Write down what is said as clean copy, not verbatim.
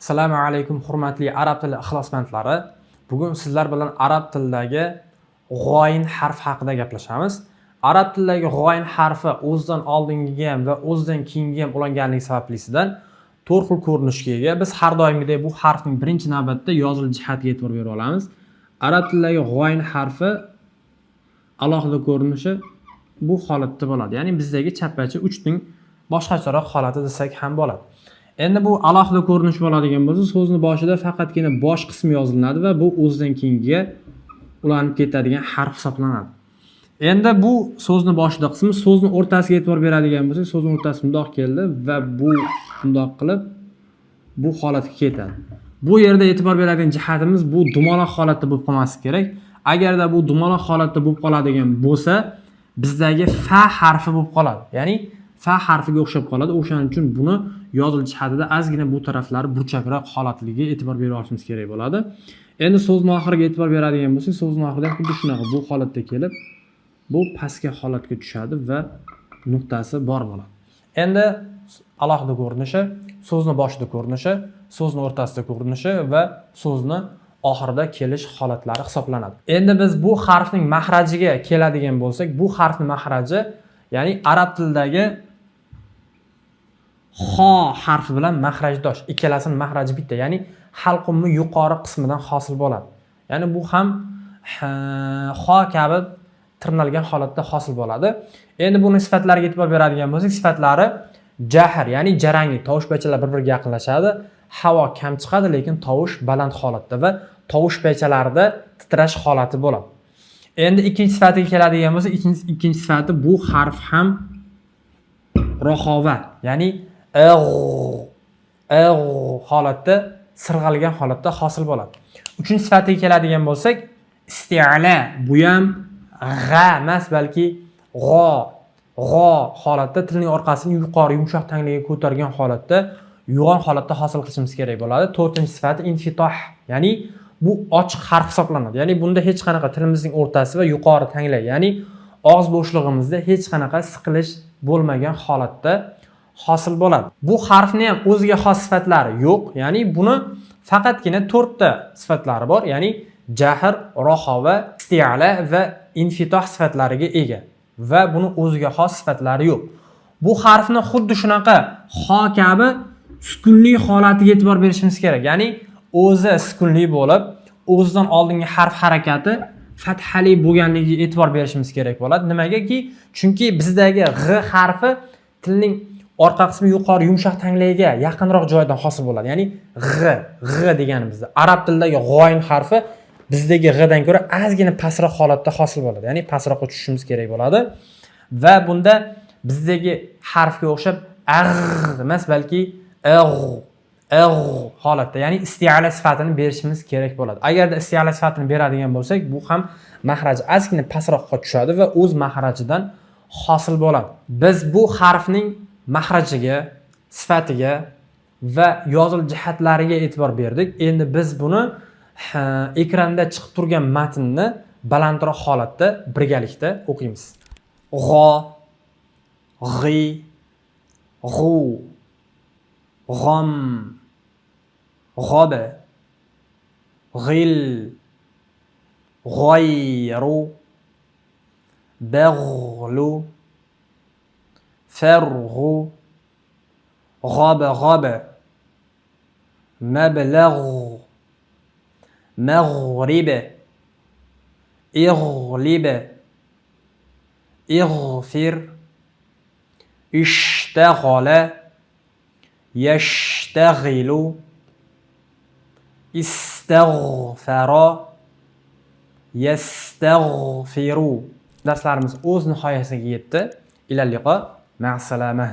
Assalomu alaykum hurmatli arab tili ixlosmandlari. Bugun sizlar bilan arab tilidagi g'oyin harf haqida gaplashamiz. Arab tilidagi g'oyin harfi o'zidan oldingi ham va o'zidan keyingi ham ulanganligi sabablisidan 4 xil ko'rinishga ega. Biz har doimgidek bu harfning birinchi navbatda yozilish jihatiga e'tibor bera olamiz. Arab tilidagi g'oyin harfi alohida ko'rinishi bu holatda bo'ladi. Ya'ni bizdagi chappachi 3 ning boshqacharoq holati desak ham bo'ladi. Endi bu alohida ko'rinish bo'ladigan bo'lsa, so'zni boshida faqatgina bosh qismi yoziladi va bu o'zidan keyinga ulanib ketadigan harf hisoblanadi. Endi bu so'zni boshida qismi, so'zni o'rtasiga e'tibor beradigan bo'lsak, so'zni o'rtasi bundoq keldi va bu bundoq qilib bu holatga ketadi. Bu yerda e'tibor beradigan jihatimiz bu dumaloq holatda bo'lib qolmasligi kerak. Agarda bu dumaloq holatda bo'lib qoladigan bo'lsa, bizdagi fa harfi bo'lib qoladi. Ya'ni fa harfiga o'xshab qoladi. O'shaning uchun buni yozilish jihatida ozgina bu taraflari burchakroq holatligiga e'tibor bera olishimiz kerak bo'ladi. Endi so'zning oxiriga e'tibor beradigan bo'lsak, so'zning oxirida xuddi shunaqa bu holatda kelib, bu pastga holatga tushadi va nuqtasi bor bo'ladi. Endi alohida ko'rinishi, so'zning boshida ko'rinishi, so'zning o'rtasida ko'rinishi va so'zning oxirida kelish holatlari hisoblanadi. Endi biz bu harfning mahrajiga keladigan bo'lsak, bu harfning mahraji, ya'ni arab tilidagi xo harfi bilan mahrajdosh, ikkalasining mahraji bitta, ya'ni halqumni yuqori qismidan hosil bo'ladi. Ya'ni bu ham xo kabi tirnalgan holatda hosil bo'ladi. Endi buni sifatlariga e'tibor beradigan bo'lsak, sifatlari jahr, ya'ni jarangli, tovush paychalar bir-biriga yaqinlashadi, havo kam chiqadi, lekin tovush baland holatda va tovush paychalarida titrash holati bo'ladi. Endi ikkinchi sifatiga keladigan bo'lsa, ikkinchi sifati bu harf ham rohova, ya'ni holatda, sirg'algan holatda hosil bo'ladi. Uchinchi sifatiga keladigan bo'lsak, isti'la, bu ham g'a emas, balki g'o holatda, tilning orqasini yuqori yumshoq tangligiga ko'targan holatda, yo'g'on holatda hosil qilishimiz kerak bo'ladi. To'rtinchi sifati infitoh, ya'ni bu ochiq harf hisoblanadi. Ya'ni bunda hech qanaqa tilimizning o'rtasi va yuqori tanglik, ya'ni og'iz bo'shlig'imizda hech qanaqa siqilish bo'lmagan holatda hosil bo'ladi. Bu harfning ham o'ziga xos sifatlari yo'q. Ya'ni buni faqatgina 4 ta sifatlari bor. Ya'ni jahr, rohova, isti'la va infitoh sifatlariga ega va buni o'ziga xos sifatlari yo'q. Bu harfni xuddi shunaqa xo kabi sukunli holatiga e'tibor berishimiz kerak. Ya'ni o'zi sukunli bo'lib, o'zidan oldingi harf harakati fathali bo'lganligiga e'tibor berishimiz kerak bo'ladi. Nimagaki? Chunki bizdagi gh harfi tilning orqa qismi yuqori yumshoq tangligiga yaqinroq joydan hosil bo'ladi. Ya'ni gh deganimizda arab tilidagi g'oyin harfi bizdagi g'dan ko'ra ozgina pastroq holatda hosil bo'ladi. Ya'ni pastroqqa tushishimiz kerak bo'ladi va bunda bizdagi harfga o'xshab emas, balki holatda, ya'ni isti'la sifatini berishimiz kerak bo'ladi. Agarda isti'la sifatini beradigan bo'lsak, bu ham mahraj ozgina pastroqqa tushadi va o'z mahrajidan hosil bo'ladi. Biz bu harfning mahrajiga, sifatiga va yozilish jihatlariga e'tibor berdik. Endi biz buni ekranda chiqib turgan matnni balandroq holatda birgalikda o'qiymiz. G'o, g'i, g'u, g'om, g'oba, g'il, g'oyru, bag'lu, farg'u, g'oba, mablagh, maghrib, ighlib, ighfir, ishtaghala, yashtaghilu, istaghfara, yastaghfiru. Darslarimiz o'z nihoyasiga yetdi. Ila liqo, ma'as salama.